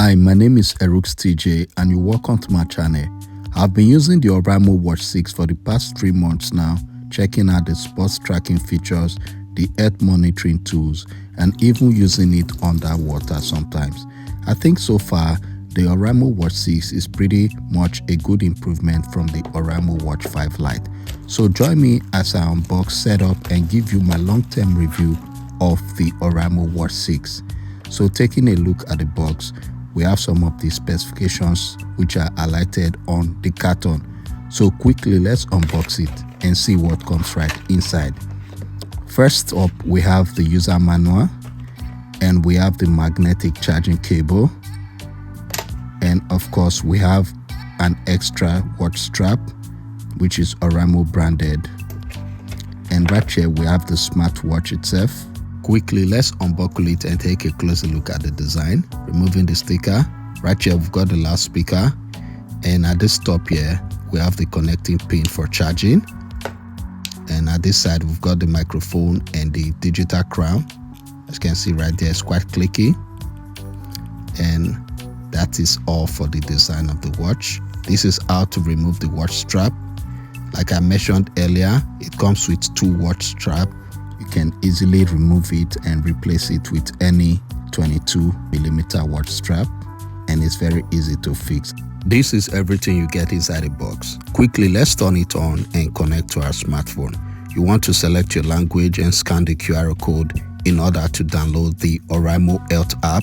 Hi, my name is Erux TJ and you're welcome to my channel. I've been using the Oraimo Watch 6 for the past 3 months now, checking out the sports tracking features, the earth monitoring tools, and even using it underwater sometimes. I think so far, the Oraimo Watch 6 is pretty much a good improvement from the Oraimo Watch 5 Lite. So join me as I unbox, set up, and give you my long-term review of the Oraimo Watch 6. So taking a look at the box, we have some of the specifications which are highlighted on the carton. So quickly, let's unbox it and see what comes right inside. First up, we have the user manual, and we have the magnetic charging cable, and of course we have an extra watch strap which is Oraimo branded, and right here we have the smartwatch itself. Quickly, let's unbuckle it and take a closer look at the design. Removing the sticker, right here we've got the loudspeaker, and at this top here we have the connecting pin for charging, and at this side we've got the microphone and the digital crown. As you can see right there, it's quite clicky, and that is all for the design of the watch. This is how to remove the watch strap. Like I mentioned earlier, it comes with 2 watch straps. You can easily remove it and replace it with any 22mm watch strap, and it's very easy to fix. This is everything you get inside the box. Quickly, let's turn it on and connect to our smartphone. You want to select your language and scan the QR code in order to download the Oraimo Health app.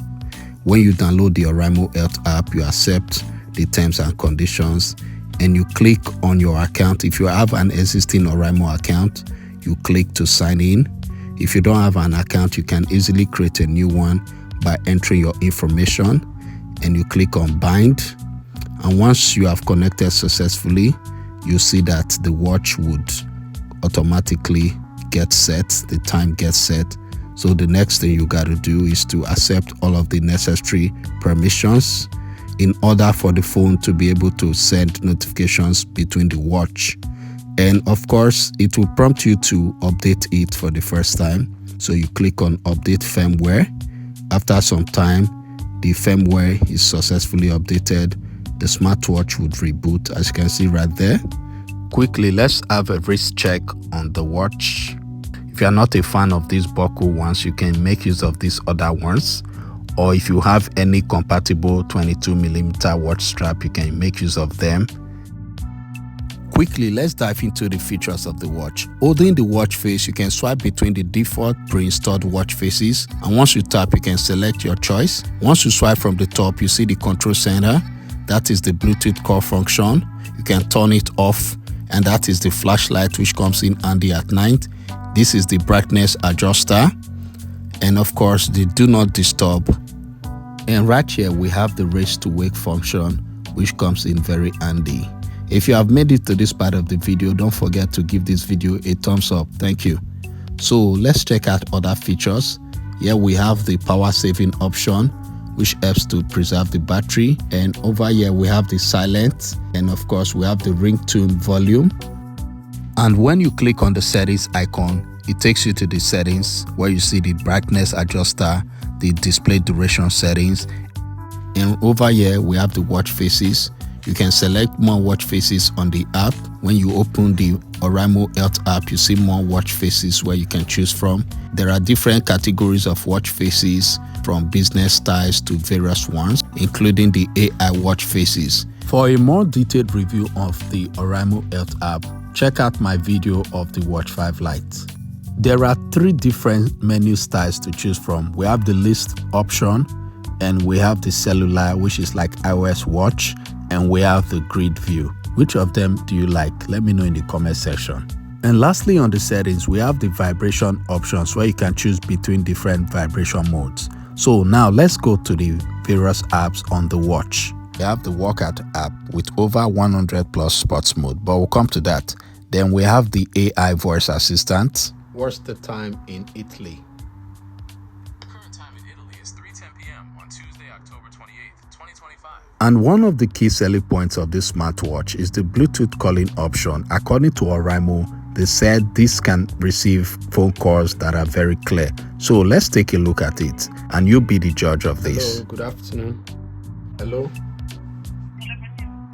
When you download the Oraimo Health app, you accept the terms and conditions, and you click on your account. If you have an existing Oraimo account, you click to sign in. If you don't have an account, you can easily create a new one by entering your information, and you click on bind. And once you have connected successfully, you see that the watch would automatically get set, the time gets set. So the next thing you got to do is to accept all of the necessary permissions in order for the phone to be able to send notifications between the watch. And of course, it will prompt you to update it for the first time. So you click on update firmware. After some time, the firmware is successfully updated. The smartwatch would reboot, as you can see right there. Quickly, let's have a wrist check on the watch. If you are not a fan of these buckle ones, you can make use of these other ones. Or if you have any compatible 22mm watch strap, you can make use of them. Quickly, let's dive into the features of the watch. Holding the watch face, you can swipe between the default pre-installed watch faces, and once you tap, you can select your choice. Once you swipe from the top, you see the control center. That is the Bluetooth call function. You can turn it off, and that is the flashlight which comes in handy at night. This is the brightness adjuster, and of course the do not disturb. And right here we have the raise to wake function, which comes in very handy. If you have made it to this part of the video, don't forget to give this video a thumbs up. Thank you. So let's check out other features. Here we have the power saving option, which helps to preserve the battery, and over here we have the silent, and of course we have the ringtone volume. And when you click on the settings icon, it takes you to the settings where you see the brightness adjuster, the display duration settings, and over here we have the watch faces. You can select more watch faces on the app. When you open the Oraimo Health app, you see more watch faces where you can choose from. There are different categories of watch faces, from business styles to various ones, including the AI watch faces. For a more detailed review of the Oraimo Health app, check out my video of the Watch 5 Lite. There are 3 different menu styles to choose from. We have the list option, and we have the cellular, which is like iOS watch, and we have the grid view. Which of them do you like? Let me know in the comment section. And lastly, on the settings, we have the vibration options where you can choose between different vibration modes. So now let's go to the various apps on the watch. We have the workout app with over 100 plus sports mode, but we'll come to that. Then we have the AI voice assistant. What's the time in Italy? And one of the key selling points of this smartwatch is the Bluetooth calling option. According to Oraimo, they said this can receive phone calls that are very clear. So let's take a look at it, and you be the judge of this. Hello, good afternoon. Hello?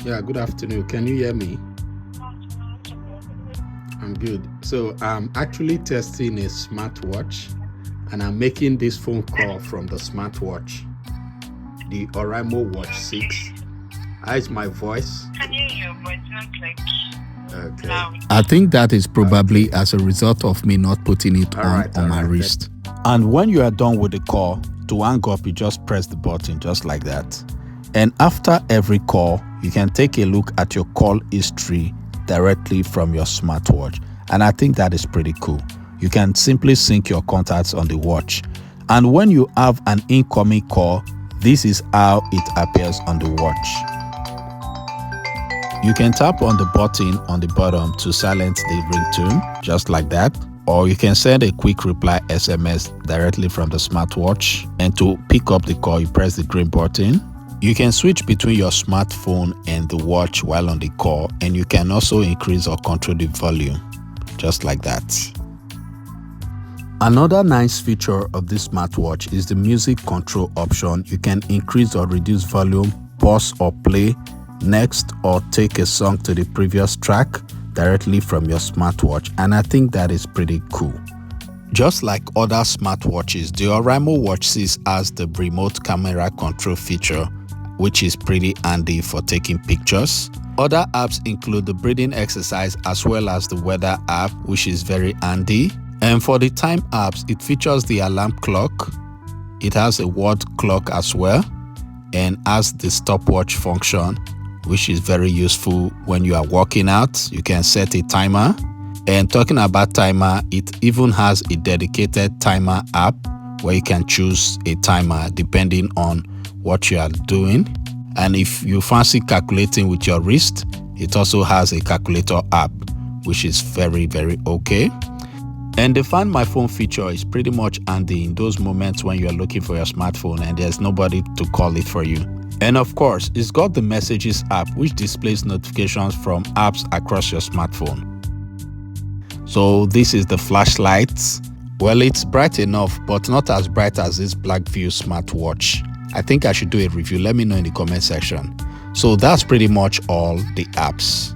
Yeah, good afternoon. Can you hear me? I'm good. So I'm actually testing a smartwatch and I'm making this phone call from the smartwatch, the Oraimo Watch 6. How is my voice? Can hear you, but it's not like Okay. loud. I think that is probably as a result of me not putting it on my wrist. And when you are done with the call, to hang up, you just press the button just like that. And after every call, you can take a look at your call history directly from your smartwatch. And I think that is pretty cool. You can simply sync your contacts on the watch. And when you have an incoming call, this is how it appears on the watch. You can tap on the button on the bottom to silence the ringtone, just like that. Or you can send a quick reply SMS directly from the smartwatch. And to pick up the call, you press the green button. You can switch between your smartphone and the watch while on the call, and you can also increase or control the volume, just like that. Another nice feature of this smartwatch is the music control option. You can increase or reduce volume, pause or play, next or take a song to the previous track directly from your smartwatch, and I think that is pretty cool. Just like other smartwatches, the Oraimo Watch 6 has the remote camera control feature, which is pretty handy for taking pictures. Other apps include the breathing exercise as well as the weather app, which is very handy. And for the time apps, it features the alarm clock. It has a word clock as well, and has the stopwatch function, which is very useful when you are working out. You can set a timer. And talking about timer, it even has a dedicated timer app where you can choose a timer depending on what you are doing. And if you fancy calculating with your wrist, it also has a calculator app, which is very, very okay. And the Find My Phone feature is pretty much handy in those moments when you are looking for your smartphone and there's nobody to call it for you. And of course, it's got the Messages app, which displays notifications from apps across your smartphone. So this is the flashlight. Well, it's bright enough, but not as bright as this Blackview smartwatch. I think I should do a review. Let me know in the comment section. So that's pretty much all the apps.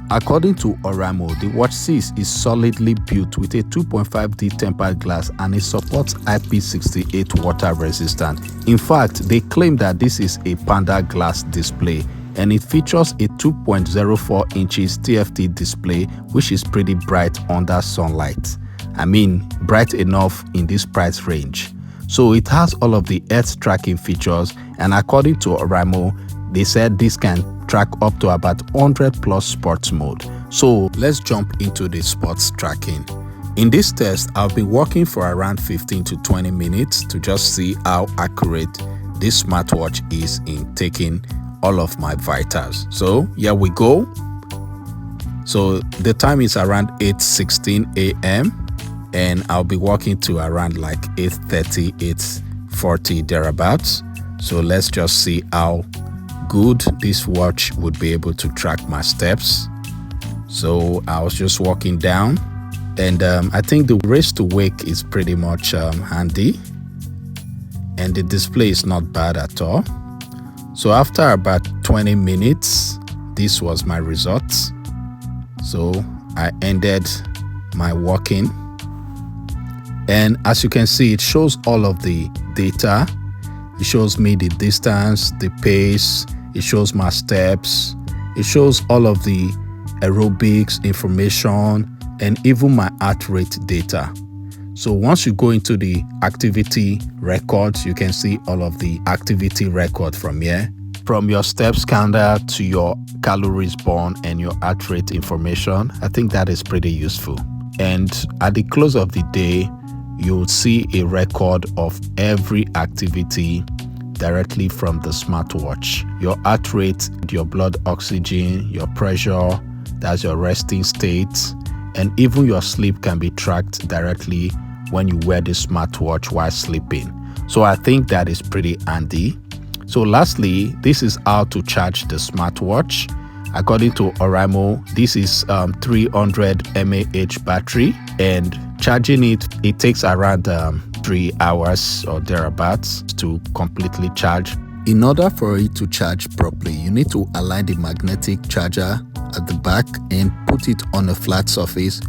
According to Oraimo, the Watch 6 is solidly built with a 2.5D tempered glass and it supports IP68 water resistant. In fact, they claim that this is a Panda glass display and it features a 2.04 inches TFT display, which is pretty bright under sunlight. I mean, bright enough in this price range. So it has all of the Earth tracking features, and according to Oraimo, they said this can track up to about 100 plus sports mode. So let's jump into the sports tracking. In this test, I've been working for around 15 to 20 minutes to just see how accurate this smartwatch is in taking all of my vitals. So here we go. So the time is around 8:16 a.m. and I'll be working to around like 8:30, 8:40 thereabouts. So let's just see how good this watch would be able to track my steps. So I was just walking down, and I think the race to wake is pretty much handy, and the display is not bad at all. So after about 20 minutes, this was my results. So I ended my walking, and as you can see, it shows all of the data. It shows me the distance, the pace, it shows my steps, it shows all of the aerobics information, and even my heart rate data. So once you go into the activity records, you can see all of the activity record from here. From your steps counter to your calories burned and your heart rate information. I think that is pretty useful. And at the close of the day, you'll see a record of every activity directly from the smartwatch. Your heart rate, your blood oxygen, your pressure, that's your resting state, and even your sleep can be tracked directly when you wear the smartwatch while sleeping. So I think that is pretty handy. So lastly, this is how to charge the smartwatch. According to Oraimo, this is 300 mAh battery, and charging it takes around 3 hours or thereabouts to completely charge. In order for it to charge properly, you need to align the magnetic charger at the back and put it on a flat surface,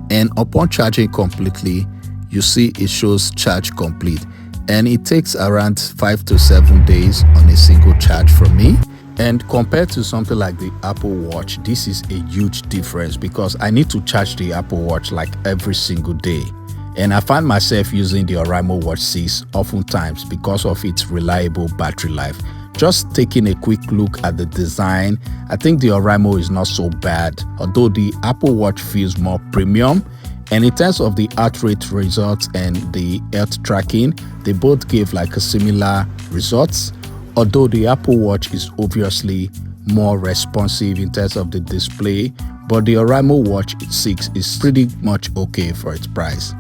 and upon charging completely, you see it shows charge complete, and it takes around 5 to 7 days on a single charge from me. And compared to something like the Apple Watch, this is a huge difference because I need to charge the Apple Watch like every single day. And I find myself using the Oraimo Watch 6 oftentimes because of its reliable battery life. Just taking a quick look at the design, I think the Oraimo is not so bad, although the Apple Watch feels more premium. And in terms of the heart rate results and the health tracking, they both give like a similar results, although the Apple Watch is obviously more responsive in terms of the display, but the Oraimo Watch 6 is pretty much okay for its price.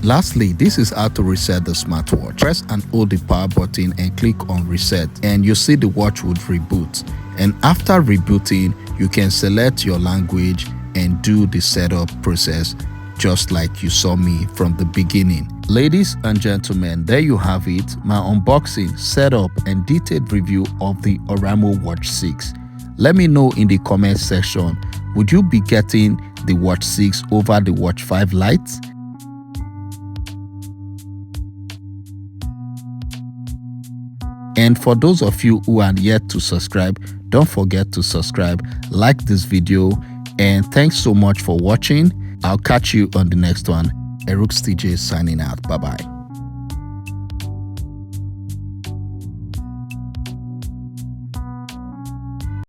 Lastly, this is how to reset the smartwatch. Press and hold the power button and click on reset, and you see the watch would reboot. And after rebooting, you can select your language and do the setup process just like you saw me from the beginning. Ladies and gentlemen, there you have it, my unboxing, setup and detailed review of the Oraimo Watch 6. Let me know in the comment section, would you be getting the Watch 6 over the Watch 5 Lite? And for those of you who are yet to subscribe, don't forget to subscribe, like this video, and thanks so much for watching. I'll catch you on the next one. Erux TJ signing out. Bye bye.